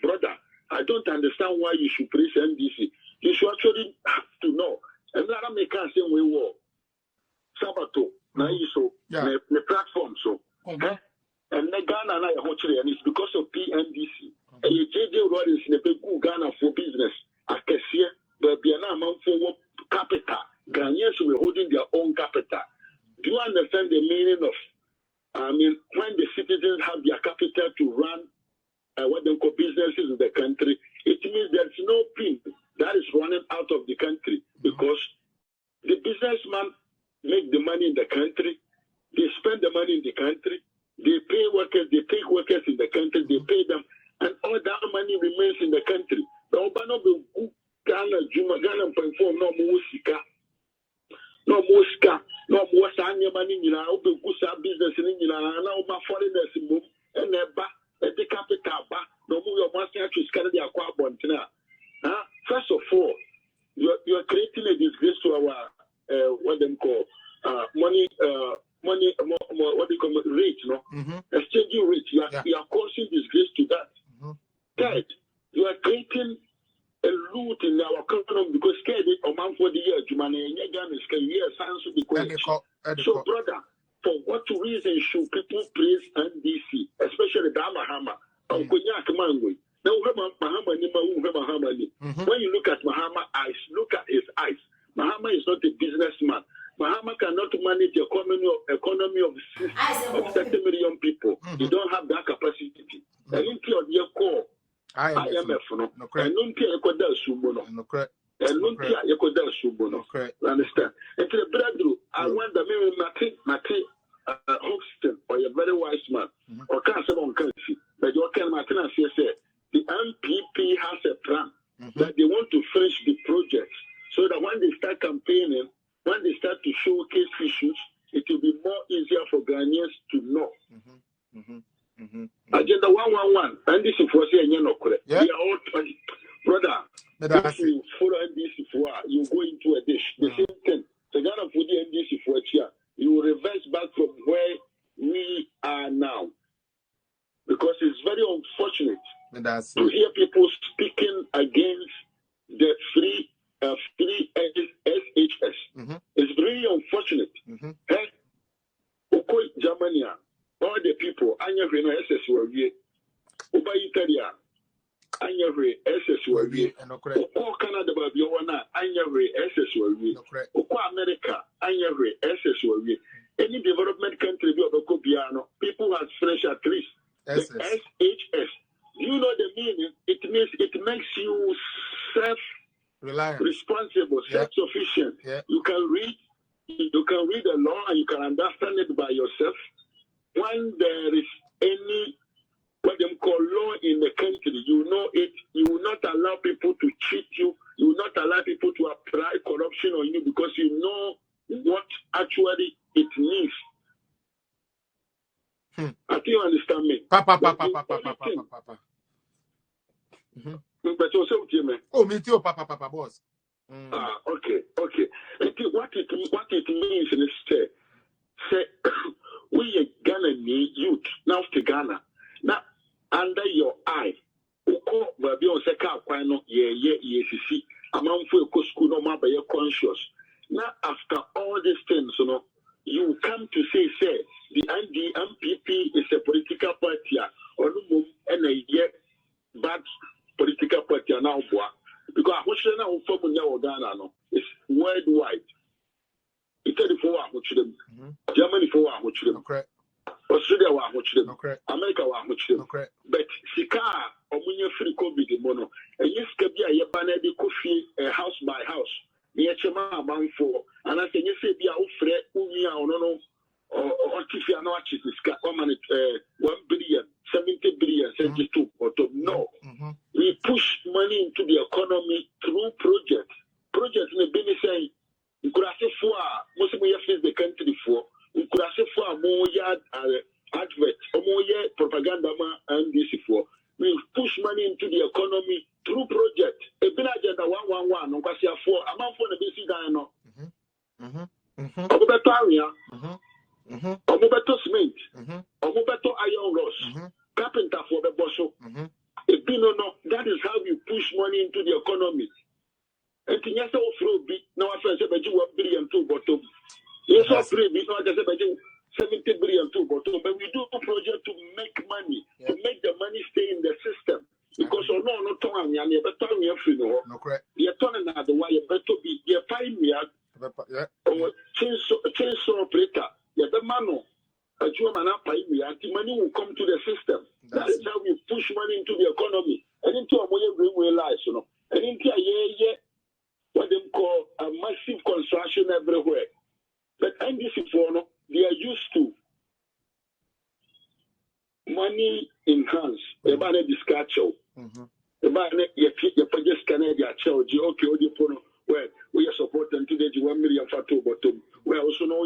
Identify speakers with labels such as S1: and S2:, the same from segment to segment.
S1: brother, I don't understand why you should praise NDC. You should actually have to know. And that make us say we war. Sabato, na iso, the platform so. And the Ghana na hochire, and it's because of PNDC. And you JJ Rollins in the big Ghana for business. I can see but be an amount for capital. Ghanaians will holding their own capital. Do you understand the meaning of? When the citizens have their capital to run what they call businesses in the country, it means there's no pin that is running out of the country because the businessman make the money in the country, they spend the money in the country, they pay workers, they take workers in the country, they pay them, and all that money remains in the country. The Obano be Ghana, Juma, Ghana, perform no more sika, no more ska, no more sanya money, you know, business in India, and now my foreigners move, and they're back at the capital, no more your master to scatter the aquabon. First of all, you're creating a disgrace to our what they call money, what they call rate, no? Exchanging rate. You are causing disgrace to that. Third, you are creating a loot in our economy because scared a man for the year, so, brother, for what reason should people praise NDC, especially the Mahama? When you look at Mahama eyes, look at his eyes. Mahama is not a businessman. Mahama cannot manage the economy of 30 million people. You don't have that capacity. And into your core, IMF, no, and understand? And to the brother, I want the Mate Hoxton, or a very wise man, or cancer on country, but you can Martina say the MPP has a plan that they want to finish the project so that when they start campaigning, when they start to showcase issues, it will be more easier for Ghanaians to know. Agenda 111, and this is for saying, we are all brother. If you follow NDC for you go into a dish. The same thing. The Ghana for the NDC for you will reverse back from where we are now. Because it's very unfortunate to hear people speaking against the free SHS. It's really unfortunate. Germany, all the people, Anya SS were here. Oba Italia, Anya SS were here. Oko Canada, Anya SS were here. Oko America, Anya SS were here. Any development country, people have finished at least the SHS. You know the meaning? It means it makes you self-responsible, self-sufficient. You can read the law and you can understand it by yourself. When there is any what they call law in the country, you know it. You will not allow people to cheat you. You will not allow people to apply corruption on you because you know what actually it means. I think you understand me.
S2: Papa. Oh, me too, Papa, boss.
S1: Okay. What it means is say we are Ghanaian youth now to Ghana. Now under your eye, uko baby on seka kwano ye amount for school no matter you're conscious. Now after all these things, you come to say the NDMPP is a political party or no and a bad political party now because what should now from Ghana no it's worldwide. Italy for what them, Germany for what them, Australia what them, America what them. But Sika Omunya free COVID mono, and yes, Kabia Yabanedi Kofi house by house. Near Chema amount for, and I say you say be out fret Umia or no or Tifia no artist 1 billion, 70 billion, 72 or no. We push money into the economy through projects. Projects in the business saying we could have for most of the country for we could have for more yard advert or more propaganda and this for we push money into the economy through project. A bin agenda 111 on Kwasia for amount for the basic dino. Obeto area, Obeto cement, Obeto iron rods. economy. And can you say through bit now I say 1 billion to bottom. Yes, I free bit now I say 70 billion to bottom. But we do a project to make money, to make the money stay in the system. Because no time you better me free no. You're turning out the way you better be you find me out. Chainsaw operator. You the man a German pay me and the money will come to the system. That is how we push money into the economy and into a way lives, you know. And into a what they call a massive construction everywhere. But NDC for no, they are used to money in hands. They buy this catch-up. They buy your project Canada charge. Okay, well, we are supporting today 1 million for two bottom. We also know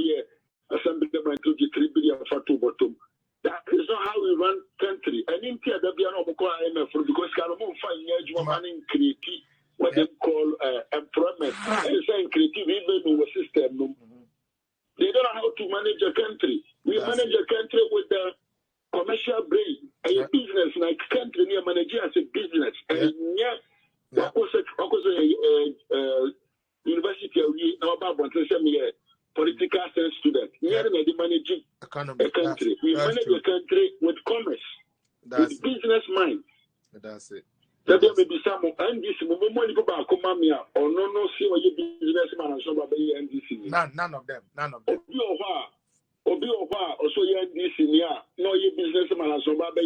S1: assembly by 3 billion for two bottom. That is not how we run country. And in India, there be an IMF because Calamon find money create what they call employment. They say creative even in the system. They don't know how to manage a country. We manage a country with the commercial brain. And a business like country near manage as a business. And what was university now about political science student. We are managing a country. We manage a country with commerce, with business mind.
S2: That's it.
S1: That there may be some and this moment go back Comamia or no see what you businessman and some of the NDC.
S2: None of them.
S1: Obi also NDC no you businessman and some of the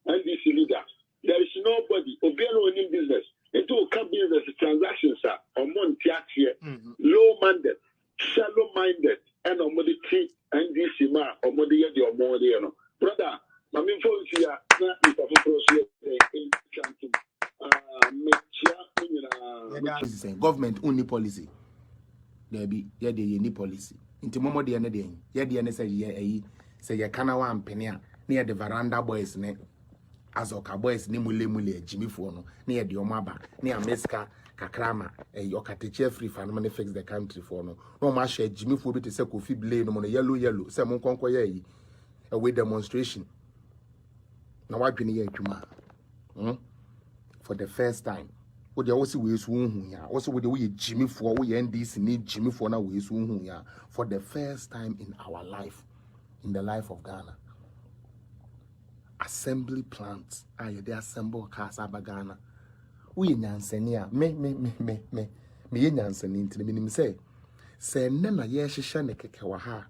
S1: NDC leader. There is nobody Obi in business. Into a business transactions are on here, low-minded, shallow-minded, and on the T NDC ma or more the brother. I mean, for here,
S3: government only policy. There be any policy. Into Momo de Anadian, Yadian say ya canawa and penia near the veranda boys ne Azoka boys ni mule Jimmy Fono near the Omaba near Meska Kakrama a Yokateche free fan fix the country for no ma share Jimmy Fobi to say Kofi blade no yellow some conquer away demonstration. Now I've been here for the first time. What they also we also with the way Jimmy for we NDC need Jimmy for now we for the first time in our life, in the life of Ghana. Assembly plants they assemble cars Ghana. We nyansenia me nyanseni into the say nena ye shisha ne keke wa ha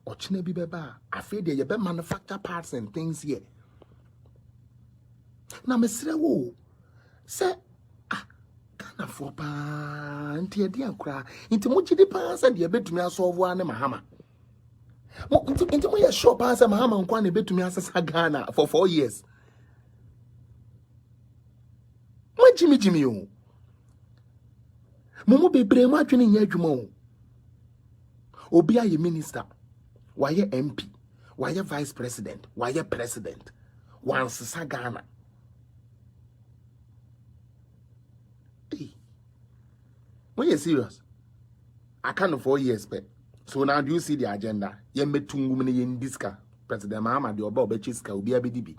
S3: ochine bi beba afede ye be manufacture parts and things here. Na mesre wo say Ghana for pa nti e dia kra nti mo gidi pa say de betumi asolve ane mahama mo nti mo ye sure pa say mahama nkwa na betumi asesa Ghana for 4 years. Mo Jimmy o mo bebre mo atwene nya adwuma o obi aye minister waye MP waye vice president waye president once sa Ghana. When you're serious, I can't 4 years, but so now do you see the agenda? You met 2 women in Diska, President Mahama, the Oba Bechiska, will be a BDB.